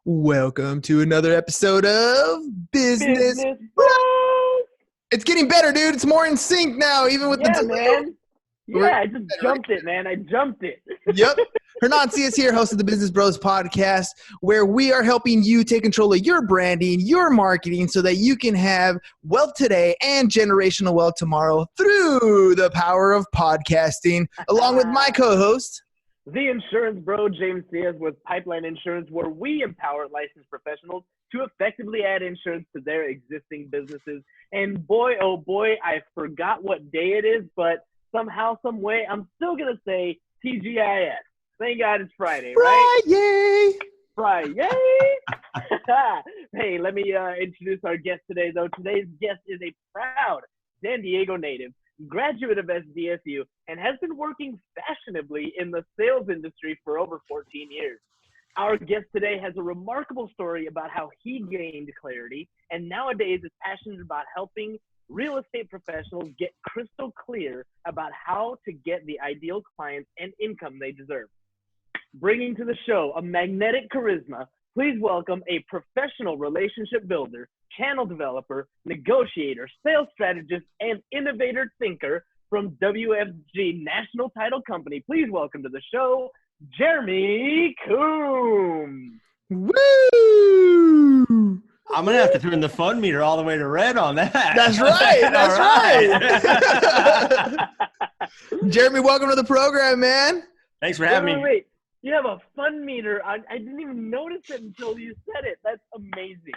Welcome to another episode of Business Bros. It's getting better, dude. It's more in sync now, even with the delay. Man. Yeah, I just jumped it, man. I jumped it. Yep. Hernan C is here, host of the Business Bros podcast, where we are helping you take control of your branding, your marketing, so that you can have wealth today and generational wealth tomorrow through the power of podcasting, along with my co-host, the insurance bro, James Diaz, with Pipeline Insurance, where we empower licensed professionals to effectively add insurance to their existing businesses. And boy, oh boy, I forgot what day it is, but somehow, some way, I'm still going to say TGIS. Thank God it's Friday, right? Friday! Hey, let me introduce our guest today, though. Today's guest is a proud San Diego native, graduate of SDSU, and has been working fashionably in the sales industry for over 14 years. Our guest today has a remarkable story about how he gained clarity and nowadays is passionate about helping real estate professionals get crystal clear about how to get the ideal clients and income they deserve. Bringing to the show a magnetic charisma, please welcome a professional relationship builder, channel developer, negotiator, sales strategist, and innovator thinker from WFG National Title Company. Please welcome to the show, Jeremy Coombs. Woo! I'm going to have to turn the fun meter all the way to red on that. That's right. That's right. Jeremy, welcome to the program, man. Thanks for having me. Wait. You have a fun meter. I didn't even notice it until you said it. That's amazing.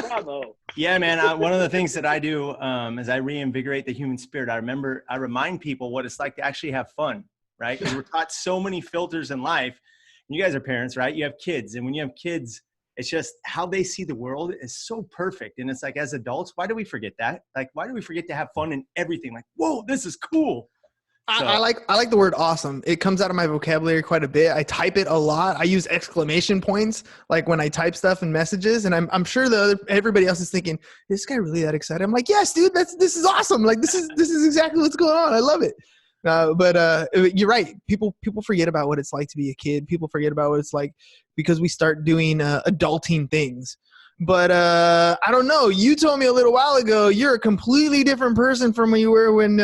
Bravo. Yeah, man. One of the things that I do is I reinvigorate the human spirit. I remind people what it's like to actually have fun, right? Because we're taught so many filters in life. And you guys are parents, right? You have kids. And when you have kids, it's just how they see the world is so perfect. And it's like, as adults, why do we forget that? Like, why do we forget to have fun in everything? Like, whoa, this is cool. So. I like the word awesome. It comes out of my vocabulary quite a bit. I type it a lot. I use exclamation points like when I type stuff in messages, and I'm sure everybody else is thinking, is this guy really that excited? I'm like, yes, dude, this is awesome. Like this is exactly what's going on. I love it. But you're right. People forget about what it's like to be a kid. People forget about what it's like because we start doing adulting things. But I don't know. You told me a little while ago you're a completely different person from when you were when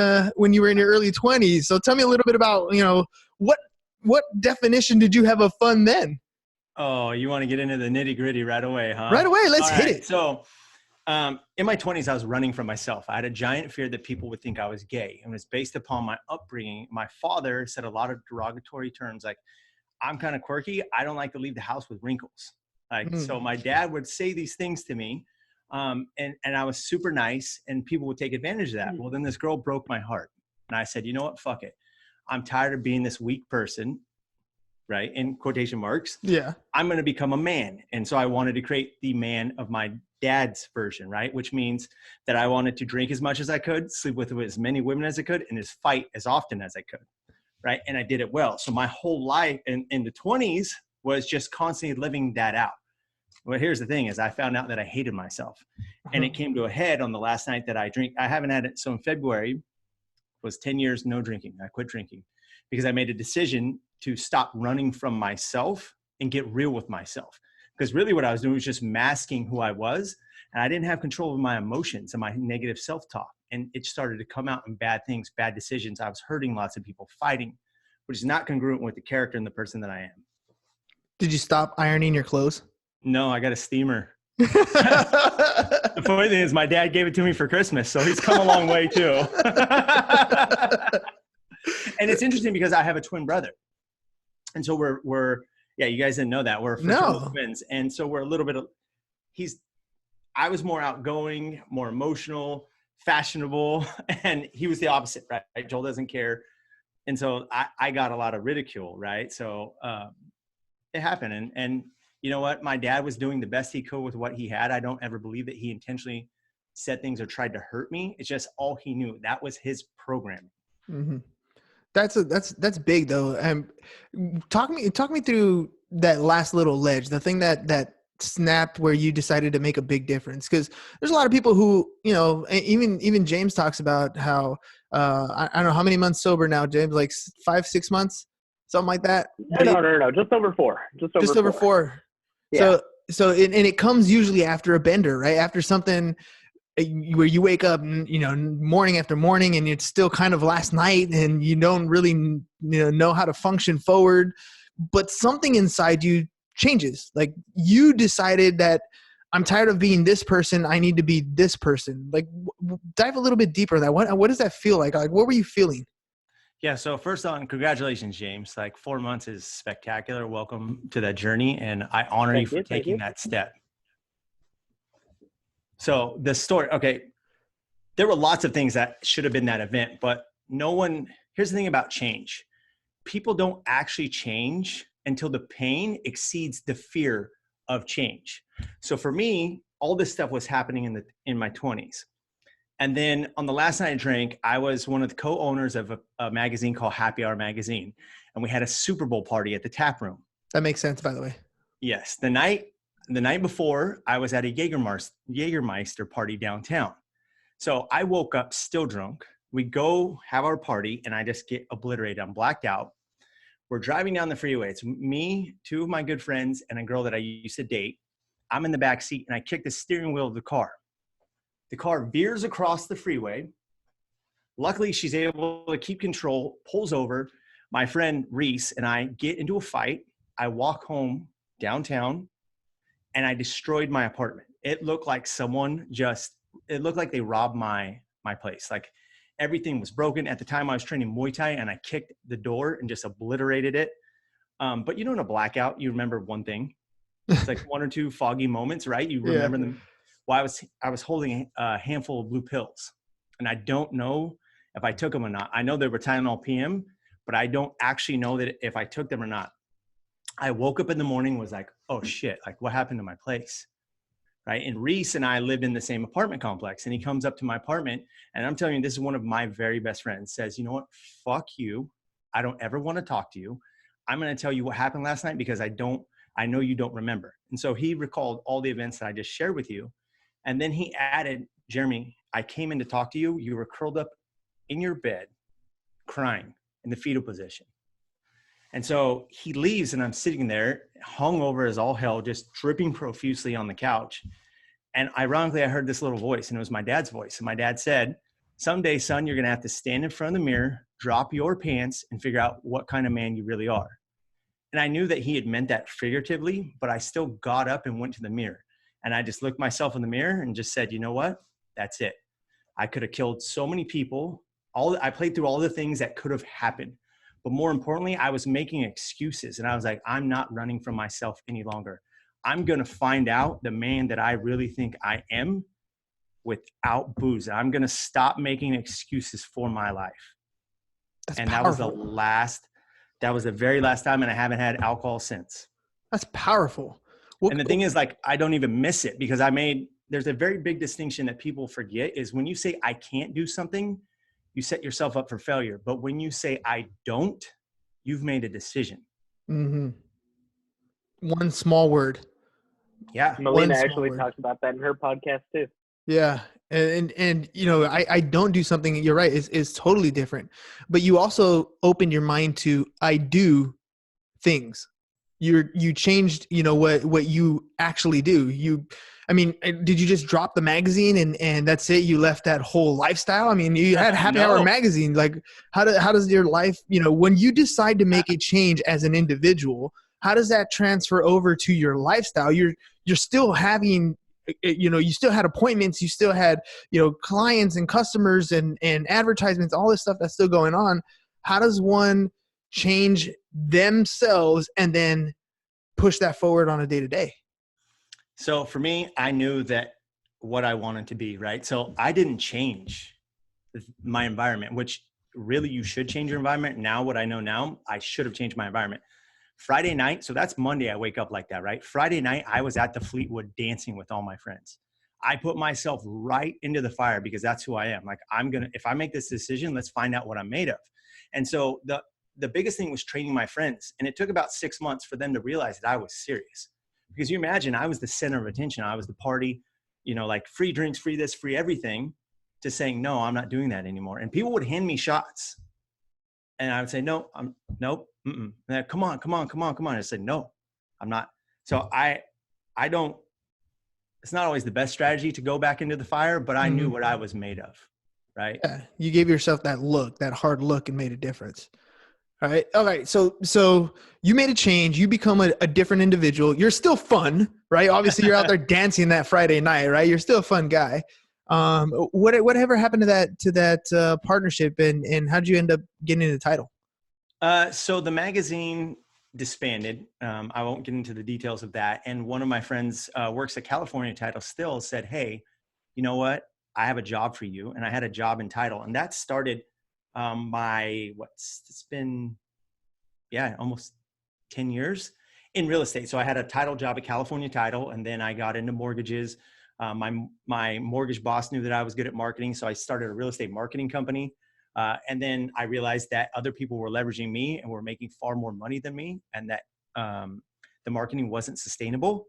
you were in your early 20s. So tell me a little bit about what definition did you have of fun then? Oh, you want to get into the nitty gritty right away, huh? Right away. Let's hit it. So in my 20s, I was running from myself. I had a giant fear that people would think I was gay, and it was based upon my upbringing. My father said a lot of derogatory terms like, I'm kind of quirky. I don't like to leave the house with wrinkles. So my dad would say these things to me, and I was super nice, and people would take advantage of that. Well, then this girl broke my heart, and I said, you know what? Fuck it. I'm tired of being this weak person, right? In quotation marks. Yeah. I'm going to become a man. And so I wanted to create the man of my dad's version, right? Which means that I wanted to drink as much as I could, sleep with as many women as I could, and just fight as often as I could, right? And I did it well. So my whole life in the 20s was just constantly living that out. Well, here's the thing is I found out that I hated myself, and it came to a head on the last night that I drink. I haven't had it. So in February was 10 years, no drinking. I quit drinking because I made a decision to stop running from myself and get real with myself. Because really what I was doing was just masking who I was, and I didn't have control of my emotions and my negative self-talk. And it started to come out in bad things, bad decisions. I was hurting lots of people, fighting, which is not congruent with the character and the person that I am. Did you stop ironing your clothes? No, I got a steamer. The funny thing is my dad gave it to me for Christmas, so he's come a long way too. And it's interesting because I have a twin brother. And so we're you guys didn't know that. We're twins. And so we're a little bit of, I was more outgoing, more emotional, fashionable, and he was the opposite, right? Joel doesn't care. And so I got a lot of ridicule, right? So it happened. And you know what? My dad was doing the best he could with what he had. I don't ever believe that he intentionally said things or tried to hurt me. It's just all he knew. That was his programming. Mm-hmm. That's big though. Talk me through that last little ledge, the thing that snapped where you decided to make a big difference. Because there's a lot of people who, even James talks about how, I don't know how many months sober now, James, like 5-6 months, something like that. No. Just over 4. Just over 4. Yeah. And it comes usually after a bender, right? After something where you wake up, morning after morning, and it's still kind of last night, and you don't really, know how to function forward, but something inside you changes. Like you decided that I'm tired of being this person. I need to be this person. Like dive a little bit deeper in that. What does that feel like? Like, what were you feeling? Yeah. So first on, congratulations, James. Like 4 months is spectacular. Welcome to that journey. And I honor you for taking that step. So the story, okay, there were lots of things that should have been that event, but here's the thing about change. People don't actually change until the pain exceeds the fear of change. So for me, all this stuff was happening in my 20s. And then on the last night I drank, I was one of the co-owners of a magazine called Happy Hour Magazine. And we had a Super Bowl party at the tap room. That makes sense, by the way. Yes. The night before, I was at a Jägermeister party downtown. So I woke up still drunk. We go have our party and I just get obliterated. I'm blacked out. We're driving down the freeway. It's me, two of my good friends, and a girl that I used to date. I'm in the back seat and I kick the steering wheel of the car. The car veers across the freeway. Luckily, she's able to keep control, pulls over. My friend Reese and I get into a fight. I walk home downtown and I destroyed my apartment. It looked like it looked like they robbed my place. Like everything was broken. At the time I was training Muay Thai and I kicked the door and just obliterated it. But in a blackout, you remember one thing. It's like one or two foggy moments, right? You remember them. Well, I was holding a handful of blue pills and I don't know if I took them or not. I know they were Tylenol PM, but I don't actually know that if I took them or not. I woke up in the morning, was like, oh shit, like what happened to my place? Right. And Reese and I lived in the same apartment complex and he comes up to my apartment and I'm telling you, this is one of my very best friends, says, you know what? Fuck you. I don't ever want to talk to you. I'm going to tell you what happened last night because I know you don't remember. And so he recalled all the events that I just shared with you. And then he added, Jeremy, I came in to talk to you. You were curled up in your bed, crying in the fetal position. And so he leaves and I'm sitting there hungover as all hell, just dripping profusely on the couch. And ironically, I heard this little voice and it was my dad's voice. And my dad said, someday, son, you're going to have to stand in front of the mirror, drop your pants and figure out what kind of man you really are. And I knew that he had meant that figuratively, but I still got up and went to the mirror. And I just looked myself in the mirror and just said, you know what? That's it. I could have killed so many people. I played through all the things that could have happened. But more importantly, I was making excuses. And I was like, I'm not running from myself any longer. I'm going to find out the man that I really think I am without booze. I'm going to stop making excuses for my life. That's and powerful. that was the very last time. And I haven't had alcohol since. That's powerful. And the thing is, like, I don't even miss it because there's a very big distinction that people forget is when you say I can't do something, you set yourself up for failure. But when you say I don't, you've made a decision. Mm-hmm. One small word. Yeah. Melina actually talks about that in her podcast too. Yeah. And I don't do something, you're right, is totally different. But you also opened your mind to I do things. You changed, what you actually do. Did you just drop the magazine and that's it? You left that whole lifestyle? I mean, you had Happy Hour magazine. Like how does your life, when you decide to make a change as an individual, how does that transfer over to your lifestyle? You're still having, you still had appointments, you still had, clients and customers and advertisements, all this stuff that's still going on. How does one change themselves and then push that forward on a day-to-day? So for me, I knew that what I wanted to be, right? So I didn't change my environment, which really you should change your environment. Now, what I know now, I should have changed my environment. Friday night, so that's Monday, I wake up like that, right? Friday night, I was at the Fleetwood dancing with all my friends. I put myself right into the fire because that's who I am. Like if I make this decision, let's find out what I'm made of. And so the biggest thing was training my friends. And it took about 6 months for them to realize that I was serious. Because you imagine I was the center of attention. I was the party, like free drinks, free this, free everything, to saying, no, I'm not doing that anymore. And people would hand me shots. And I would say, nope. Mm-mm. And come on. I said, no, I'm not. So I it's not always the best strategy to go back into the fire, but I knew what I was made of. Right. Yeah. You gave yourself that look, that hard look, and made a difference. All right. All right. So you made a change. You become a different individual. You're still fun, right? Obviously, you're out there dancing that Friday night, right? You're still a fun guy. Whatever happened to that partnership, and how did you end up getting the title? So the magazine disbanded. I won't get into the details of that. And one of my friends works at California Title still, said, hey, you know what? I have a job for you. And I had a job in title. And that started it's been almost 10 years in real estate. So I had a title job at California Title, and then I got into mortgages. My mortgage boss knew that I was good at marketing, so I started a real estate marketing company. And then I realized that other people were leveraging me and were making far more money than me, and that the marketing wasn't sustainable.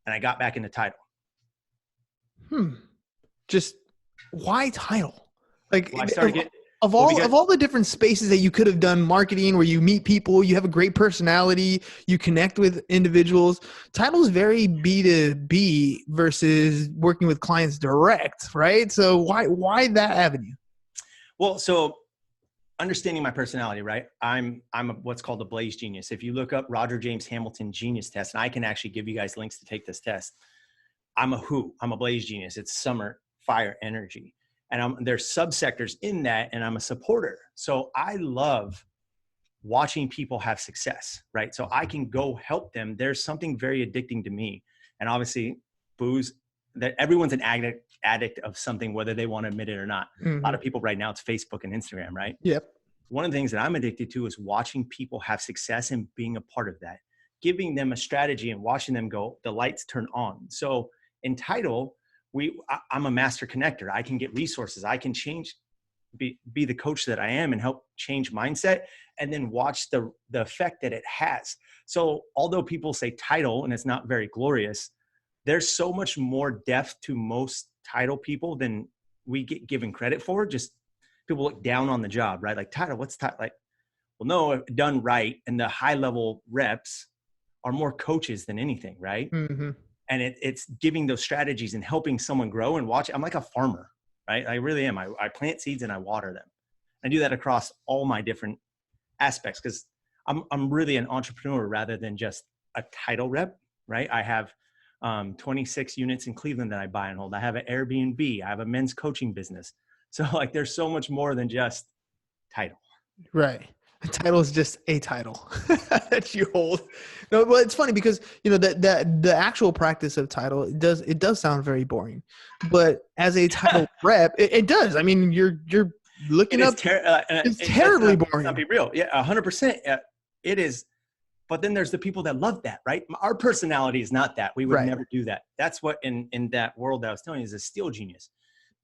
And I got back into title. Just why title? Like, well, I started of all the different spaces that you could have done marketing, where you meet people, you have a great personality, you connect with individuals. Title is very B2B versus working with clients direct, right? So why that avenue? Well, so understanding my personality, right? I'm what's called a Blaze genius. If you look up Roger James Hamilton genius test, and I can actually give you guys links to take this test. I'm a Blaze genius. It's summer, fire, energy. And there's subsectors in that, and I'm a supporter. So I love watching people have success, right? So I can go help them. There's something very addicting to me. And obviously booze, that everyone's an addict of something, whether they want to admit it or not. A lot of people right now, it's Facebook and Instagram, right? Yep. One of the things that I'm addicted to is watching people have success and being a part of that, giving them a strategy and watching them go, the lights turn on. So in title, I'm a master connector. I can get resources. I can be the coach that I am and help change mindset, and then watch the effect that it has. So although people say title and it's not very glorious, there's so much more depth to most title people than we get given credit for. Just people look down on the job, right? Like title, what's title? Like, well, no, done right. And the high level reps are more coaches than anything, right? And it's giving those strategies and helping someone grow and watch. I'm like a farmer, right? I really am. I plant seeds and I water them. I do that across all my different aspects, because I'm really an entrepreneur rather than just a title rep, right? I have 26 units in Cleveland that I buy and hold. I have an Airbnb. I have a men's coaching business. So like, there's so much more than just title. Right. A title is just a title that you hold. No, well, it's funny because, you know, that the actual practice of title, it does sound very boring, but as a title rep, it does. I mean, you're looking up. It's terribly boring. Not be real. Yeah, 100%. It is. But then there's the people that love that, right? Our personality is not that. We would never do that. That's what in that world that I was telling you is a steel genius.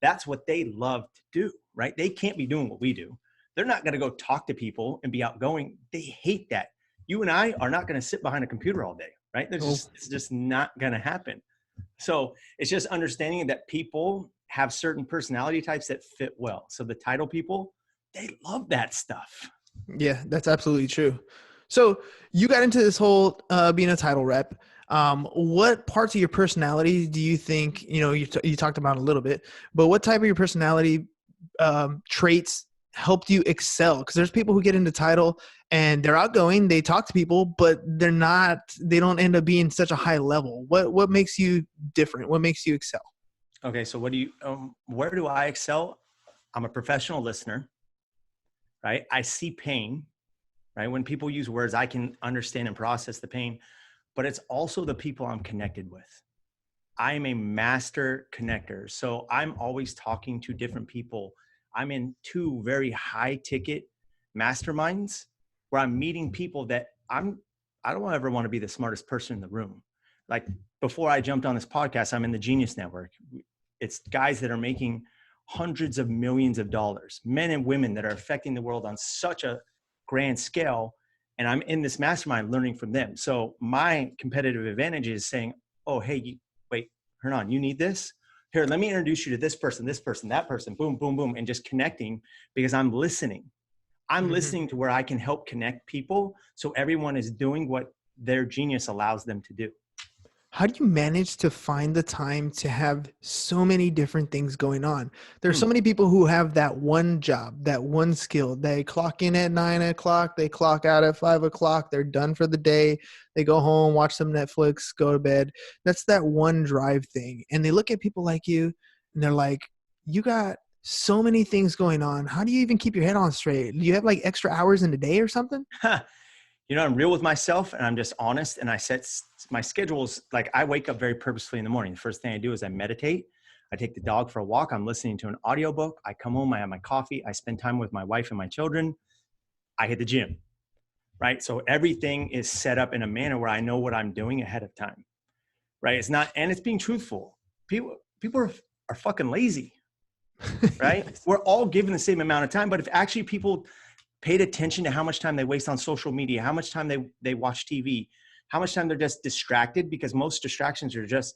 That's what they love to do, right? They can't be doing what we do. They're not going to go talk to people and be outgoing. They hate that. You and I are not going to sit behind a computer all day, right? It's just not going to happen. So it's just understanding that people have certain personality types that fit well. So the title people, they love that stuff. Yeah, that's absolutely true. So you got into this whole being a title rep. What parts of your personality do you think, you know, you talked about a little bit, but what type of your personality traits helped you excel? Because there's people who get into title and they're outgoing, they talk to people, but they don't end up being such a high level. What makes you different? What makes you excel? Okay. So where do I excel? I'm a professional listener, right? I see pain, right? When people use words, I can understand and process the pain, but it's also the people I'm connected with. I am a master connector. So I'm always talking to different people. I'm in 2 very high ticket masterminds where I'm meeting people that I don't ever want to be the smartest person in the room. Like before I jumped on this podcast, I'm in the Genius Network. It's guys that are making hundreds of millions of dollars, men and women that are affecting the world on such a grand scale. And I'm in this mastermind learning from them. So my competitive advantage is saying, oh, hey, wait, Hernan, you need this? Here, let me introduce you to this person, that person, boom, boom, boom, and just connecting because I'm listening. I'm listening to where I can help connect people so everyone is doing what their genius allows them to do. How do you manage to find the time to have so many different things going on? There's so many people who have that one job, that one skill. They clock in at 9 o'clock, they clock out at 5 o'clock, they're done for the day. They go home, watch some Netflix, go to bed. That's that one drive thing. And they look at people like you and they're like, you got so many things going on. How do you even keep your head on straight? Do you have like extra hours in a day or something? You know, I'm real with myself and I'm just honest, and I set my schedules. Like, I wake up very purposefully in the morning. The first thing I do is I meditate. I take the dog for a walk. I'm listening to an audiobook. I come home, I have my coffee. I spend time with my wife and my children. I hit the gym, right? So everything is set up in a manner where I know what I'm doing ahead of time, right? It's not, and it's being truthful. People are fucking lazy, right? Yes. We're all given the same amount of time, but if actually people paid attention to how much time they waste on social media, how much time they watch TV, how much time they're just distracted, because most distractions are just,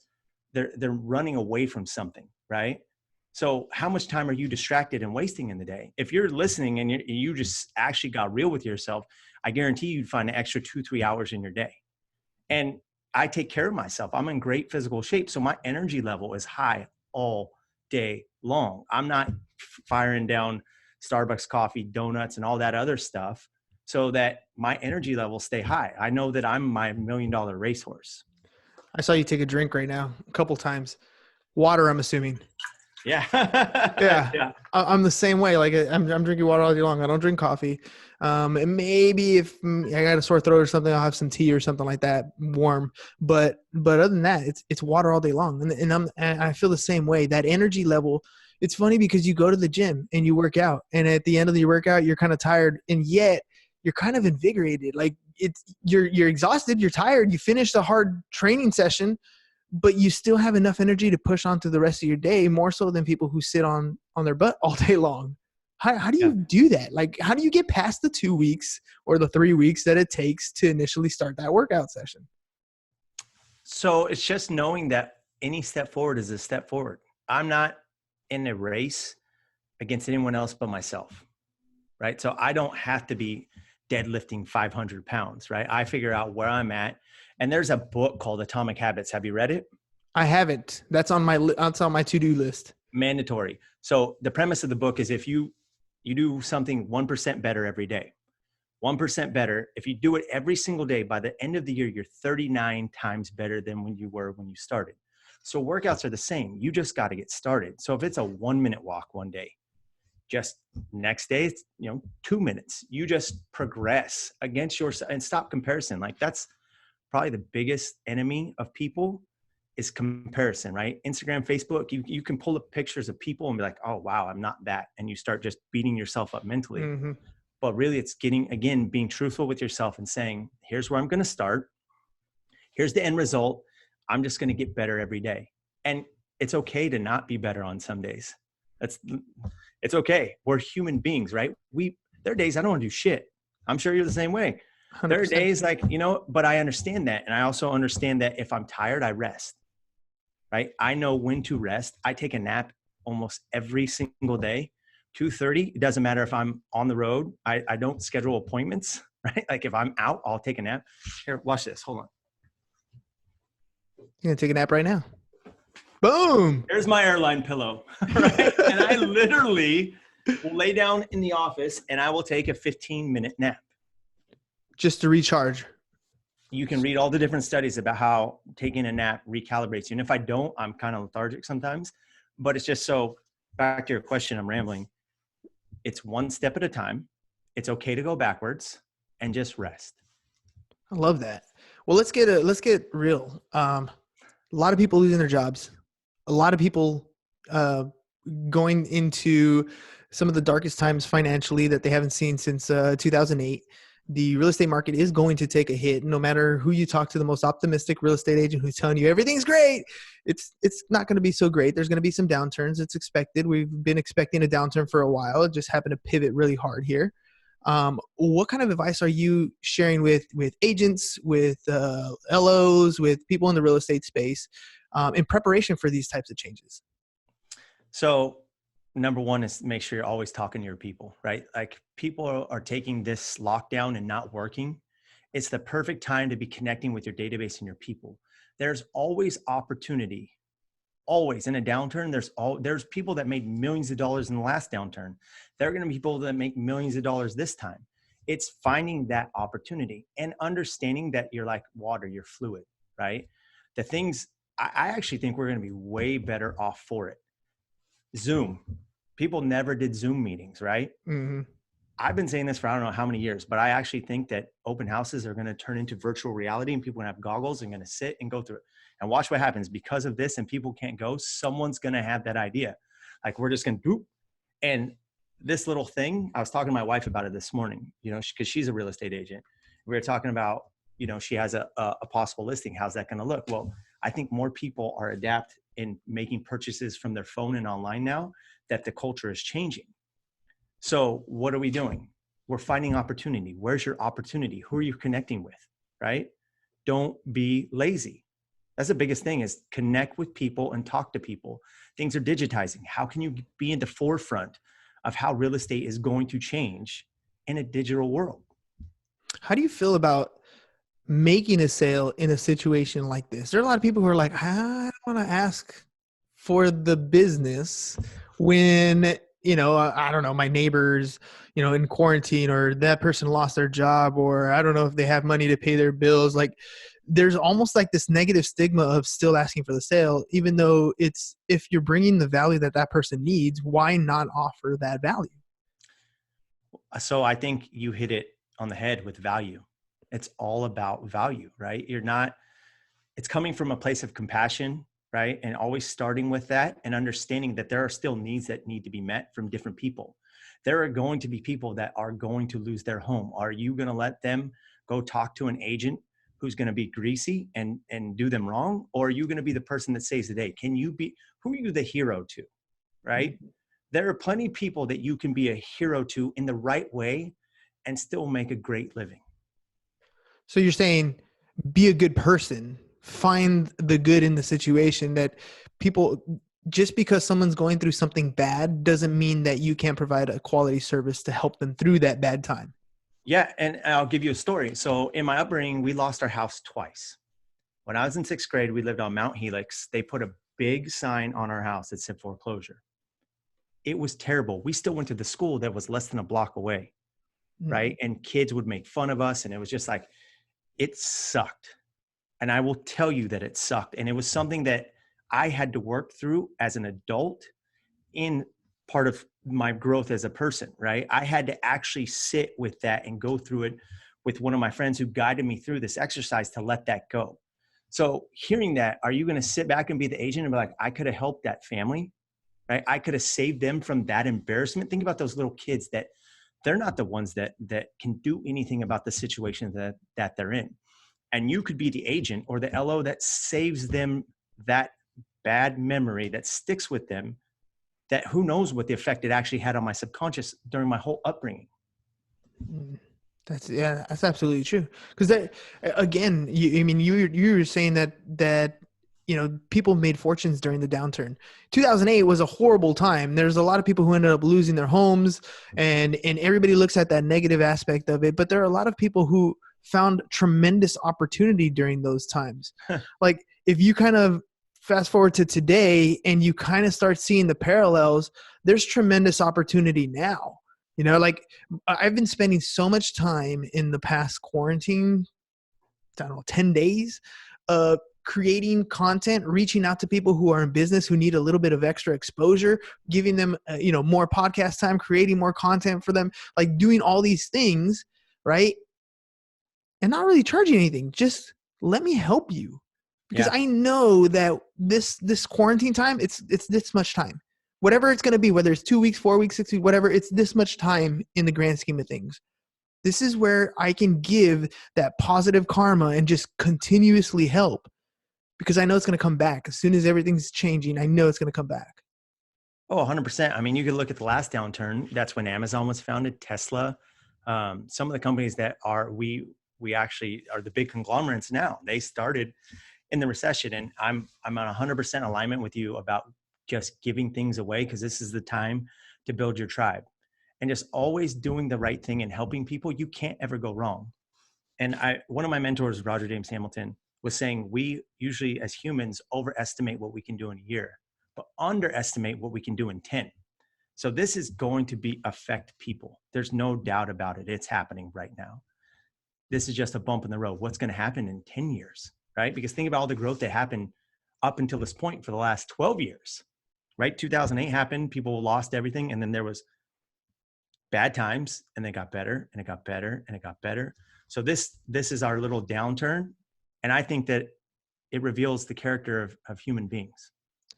they're running away from something, right? So how much time are you distracted and wasting in the day? If you're listening and you just actually got real with yourself, I guarantee you'd find an extra 2-3 hours in your day. And I take care of myself. I'm in great physical shape. So my energy level is high all day long. I'm not firing down Starbucks coffee, donuts, and all that other stuff so that my energy levels stay high. I know that I'm my $1 million racehorse. I saw you take a drink right now a couple times. Water, I'm assuming. Yeah. Yeah. Yeah. I'm the same way. Like I'm drinking water all day long. I don't drink coffee. And maybe if I got a sore throat or something, I'll have some tea or something like that warm. But other than that, it's water all day long. And I feel the same way. That energy level. It's funny because you go to the gym and you work out, and at the end of your workout, you're kind of tired, and yet you're kind of invigorated. Like you're exhausted, you're tired. You finished a hard training session, but you still have enough energy to push on through the rest of your day, more so than people who sit on their butt all day long. How do you do that? Like, how do you get past the 2 weeks or the 3 weeks that it takes to initially start that workout session? So it's just knowing that any step forward is a step forward. I'm not in a race against anyone else but myself, right? So I don't have to be deadlifting 500 pounds, right? I figure out where I'm at. And there's a book called Atomic Habits. Have you read it? I haven't. That's on my to-do list. Mandatory. So the premise of the book is if you do something 1% better every day, 1% better, if you do it every single day, by the end of the year, you're 39 times better than when you were when you started. So workouts are the same. You just got to get started. So if it's a 1-minute walk one day, just next day, it's 2 minutes. You just progress against yourself and stop comparison. Like, that's probably the biggest enemy of people is comparison, right? Instagram, Facebook, you can pull up pictures of people and be like, oh, wow, I'm not that. And you start just beating yourself up mentally. Mm-hmm. But really it's being truthful with yourself and saying, here's where I'm going to start. Here's the end result. I'm just going to get better every day. And it's okay to not be better on some days. It's okay. We're human beings, right? There are days I don't want to do shit. I'm sure you're the same way. 100%. There are days like, but I understand that. And I also understand that if I'm tired, I rest, right? I know when to rest. I take a nap almost every single day. 2:30, it doesn't matter if I'm on the road. I don't schedule appointments, right? Like if I'm out, I'll take a nap. Here, watch this. Hold on. You're going to take a nap right now. Boom. There's my airline pillow, right? And I literally will lay down in the office and I will take a 15-minute nap. Just to recharge. You can read all the different studies about how taking a nap recalibrates you. And if I don't, I'm kind of lethargic sometimes. But it's just so, back to your question, I'm rambling. It's one step at a time. It's okay to go backwards and just rest. I love that. Well, let's get real. A lot of people losing their jobs. A lot of people going into some of the darkest times financially that they haven't seen since 2008. The real estate market is going to take a hit. No matter who you talk to, the most optimistic real estate agent who's telling you everything's great, it's not going to be so great. There's going to be some downturns. It's expected. We've been expecting a downturn for a while. It just happened to pivot really hard here. What kind of advice are you sharing with agents, with LOs, with people in the real estate space in preparation for these types of changes? So number one is make sure you're always talking to your people, right? Like people are taking this lockdown and not working. It's the perfect time to be connecting with your database and your people. there's always opportunity. Always in a downturn, there's people that made millions of dollars in the last downturn. There are going to be people that make millions of dollars this time. It's finding that opportunity and understanding that you're like water, you're fluid, right? The things, I actually think we're going to be way better off for it. Zoom. People never did Zoom meetings, right? Mm-hmm. I've been saying this for I don't know how many years, but I actually think that open houses are going to turn into virtual reality, and people are going to have goggles and going to sit and go through it and watch what happens. Because of this and people can't go, someone's going to have that idea. Like, we're just going to do. And this little thing, I was talking to my wife about it this morning, you know, because she's a real estate agent. We were talking about, you know, she has a possible listing. How's that going to look? Well, I think more people are adept in making purchases from their phone and online now, that the culture is changing. So what are we doing? We're finding opportunity. Where's your opportunity? Who are you connecting with, right? Don't be lazy. That's the biggest thing, is connect with people and talk to people. Things are digitizing. How can you be in the forefront of how real estate is going to change in a digital world? How do you feel about making a sale in a situation like this? There are a lot of people who are like, I don't want to ask for the business when, you know, I don't know, my neighbors, you know, in quarantine, or that person lost their job, or I don't know if they have money to pay their bills. Like, there's almost like this negative stigma of still asking for the sale, even though it's, if you're bringing the value that that person needs, why not offer that value? So I think you hit it on the head with value. It's all about value, right? It's coming from a place of compassion, right? And always starting with that and understanding that there are still needs that need to be met from different people. There are going to be people that are going to lose their home. Are you going to let them go talk to an agent who's going to be greasy and do them wrong? Or are you going to be the person that saves the day? Who are you the hero to, right? Mm-hmm. There are plenty of people that you can be a hero to in the right way and still make a great living. So you're saying be a good person, find the good in the situation. That people, just because someone's going through something bad doesn't mean that you can't provide a quality service to help them through that bad time. Yeah. And I'll give you a story. So in my upbringing, we lost our house twice. When I was in 6th grade, we lived on Mount Helix. They put a big sign on our house that said foreclosure. It was terrible. We still went to the school that was less than a block away, right? And kids would make fun of us. And it was just like, it sucked. And I will tell you that it sucked. And it was something that I had to work through as an adult in part of my growth as a person, right? I had to actually sit with that and go through it with one of my friends who guided me through this exercise to let that go. So hearing that, are you going to sit back and be the agent and be like, I could have helped that family, right? I could have saved them from that embarrassment. Think about those little kids that they're not the ones that can do anything about the situation that they're in. And you could be the agent or the LO that saves them that bad memory that sticks with them, that who knows what the effect it actually had on my subconscious during my whole upbringing. That's absolutely true. Because again, you were saying that you know, people made fortunes during the downturn. 2008 was a horrible time. There's a lot of people who ended up losing their homes, and everybody looks at that negative aspect of it. But there are a lot of people who found tremendous opportunity during those times. Like, if you kind of fast forward to today and you kind of start seeing the parallels, there's tremendous opportunity now. You know, like, I've been spending so much time in the past quarantine, I don't know, 10 days, creating content, reaching out to people who are in business who need a little bit of extra exposure, giving them, more podcast time, creating more content for them, like doing all these things, right? And not really charging anything. Just let me help you. Because I know that this quarantine time, it's this much time. Whatever it's going to be, whether it's 2 weeks, 4 weeks, 6 weeks, whatever, it's this much time in the grand scheme of things. This is where I can give that positive karma and just continuously help, because I know it's going to come back. As soon as everything's changing, I know it's going to come back. Oh, 100%. I mean, you could look at the last downturn. That's when Amazon was founded, Tesla. Some of the companies that we actually are the big conglomerates now, they started in the recession. And I'm on 100% alignment with you about just giving things away, because this is the time to build your tribe. And just always doing the right thing and helping people. You can't ever go wrong. And one of my mentors, Roger James Hamilton, was saying we usually as humans overestimate what we can do in a year, but underestimate what we can do in 10. So this is going to affect people. There's no doubt about it. It's happening right now. This is just a bump in the road. What's going to happen in 10 years, right? Because think about all the growth that happened up until this point for the last 12 years, right? 2008 happened, people lost everything. And then there was bad times and they got better and it got better and it got better. So this is our little downturn. And I think that it reveals the character of human beings.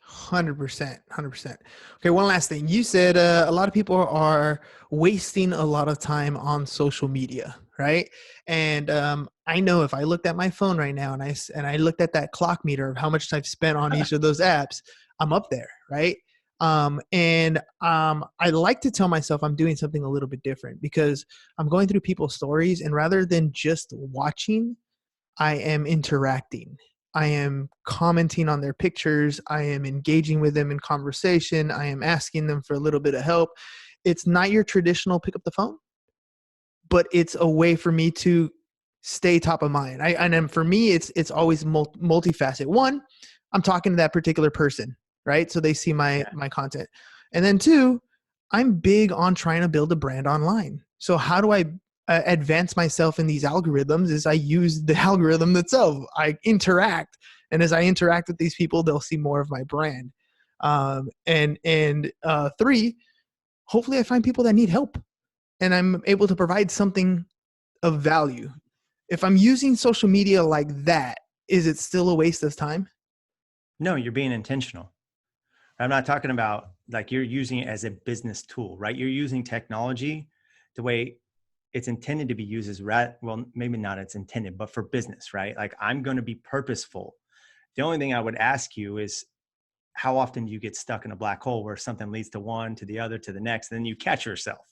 100%. 100%. Okay. One last thing. You said a lot of people are wasting a lot of time on social media, right? And I know if I looked at my phone right now and I looked at that clock meter of how much I've spent on each of those apps, I'm up there, right? I like to tell myself I'm doing something a little bit different because I'm going through people's stories, and rather than just watching, I am interacting. I am commenting on their pictures. I am engaging with them in conversation. I am asking them for a little bit of help. It's not your traditional pick up the phone, but it's a way for me to stay top of mind. And then for me, it's always multifaceted. One, I'm talking to that particular person, right? So they see my content. And then two, I'm big on trying to build a brand online. So how do I advance myself in these algorithms is I use the algorithm itself. I interact. And as I interact with these people, they'll see more of my brand. Three, hopefully I find people that need help and I'm able to provide something of value. If I'm using social media like that, is it still a waste of time? No, you're being intentional. I'm not talking about like you're using it as a business tool, right? You're using technology the way it's intended to be used as well, maybe not it's intended, but for business, right? Like I'm going to be purposeful. The only thing I would ask you is how often do you get stuck in a black hole where something leads to one, to the other, to the next, and then you catch yourself,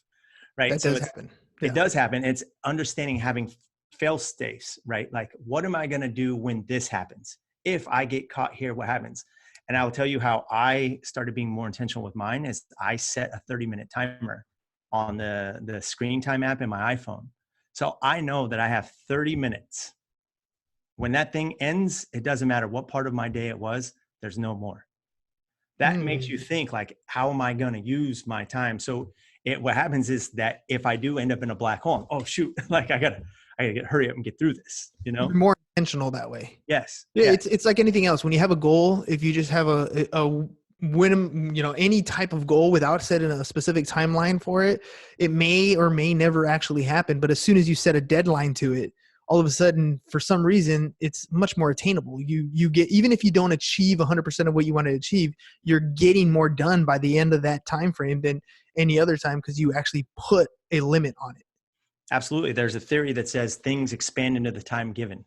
right? That does happen. Yeah. It does happen. It's understanding having fail safes, right? Like what am I going to do when this happens? If I get caught here, what happens? And I will tell you how I started being more intentional with mine is I set a 30-minute timer on the screen time app in my iPhone. So I know that I have 30 minutes. When that thing ends, it doesn't matter what part of my day it was, there's no more. That makes you think like, how am I going to use my time? So what happens is that if I do end up in a black hole, oh shoot, like I gotta hurry up and get through this, you know? You're more intentional that way. Yes. Yeah. Yes. It's like anything else. When you have a goal, if you just have a when, any type of goal without setting a specific timeline for it, it may or may never actually happen. But as soon as you set a deadline to it, all of a sudden, for some reason, it's much more attainable. You get, even if you don't achieve 100% of what you want to achieve, you're getting more done by the end of that time frame than any other time because you actually put a limit on it. Absolutely. There's a theory that says things expand into the time given.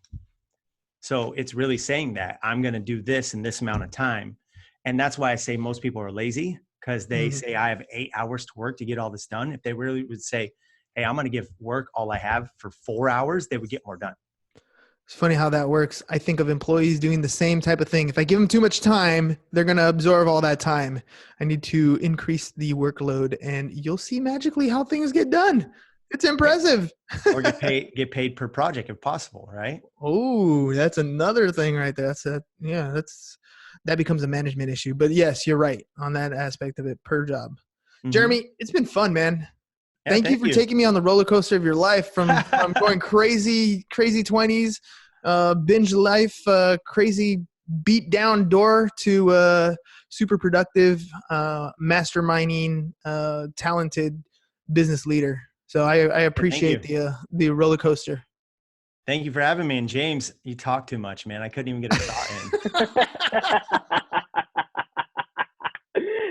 So it's really saying that I'm going to do this in this amount of time. And that's why I say most people are lazy because they say I have 8 hours to work to get all this done. If they really would say, hey, I'm going to give work all I have for 4 hours, they would get more done. It's funny how that works. I think of employees doing the same type of thing. If I give them too much time, they're going to absorb all that time. I need to increase the workload and you'll see magically how things get done. It's impressive. Or get paid per project if possible, right? Oh, that's another thing right there. That becomes a management issue. But yes, you're right on that aspect of it per job. Jeremy, it's been fun, man. Yeah, thank you for taking me on the roller coaster of your life from going crazy 20s, binge life, crazy beat down door to super productive, masterminding, talented business leader. So I appreciate the roller coaster. Thank you for having me. And James, you talk too much, man. I couldn't even get a thought in.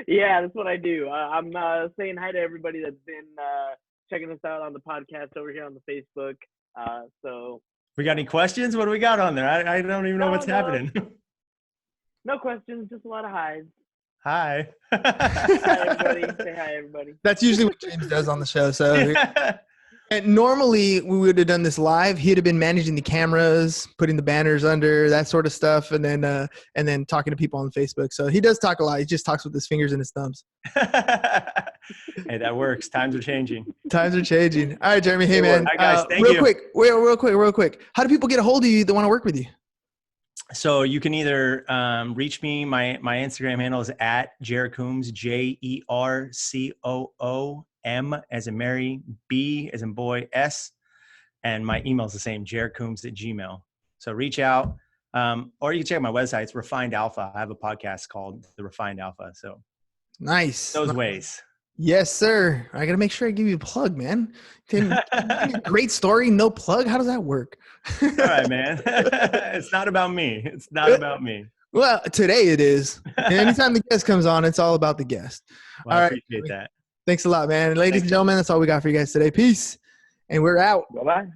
Yeah, that's what I do. I'm saying hi to everybody that's been checking us out on the podcast over here on the Facebook. So we got any questions? What do we got on there? I don't even know what's happening. No questions, just a lot of highs. Hi. Hi, everybody. Say hi, everybody. That's usually what James does on the show. So and normally we would have done this live. He'd have been managing the cameras, putting the banners under, that sort of stuff, and then talking to people on Facebook. So he does talk a lot. He just talks with his fingers and his thumbs. Hey, that works. Times are changing. Times are changing. All right, Jeremy. Hey, man. All right, guys. Thank you. Real quick. How do people get a hold of you that want to work with you? So you can either reach me. My Instagram handle is at Jeremy Coombs, JERCOOM as in Mary, B as in boy, S. And my email is the same, jercoombs@gmail.com. So reach out. Or you can check out my website. It's Refined Alpha. I have a podcast called The Refined Alpha. So Nice. those ways. Yes, sir. I got to make sure I give you a plug, man. Great story, no plug. How does that work? All right, man. It's not about me. It's not about me. Well, today it is. And anytime the guest comes on, it's all about the guest. Well, all I right. appreciate that. Thanks a lot, man. Ladies and gentlemen, that's all we got for you guys today. Peace. And we're out. Bye-bye.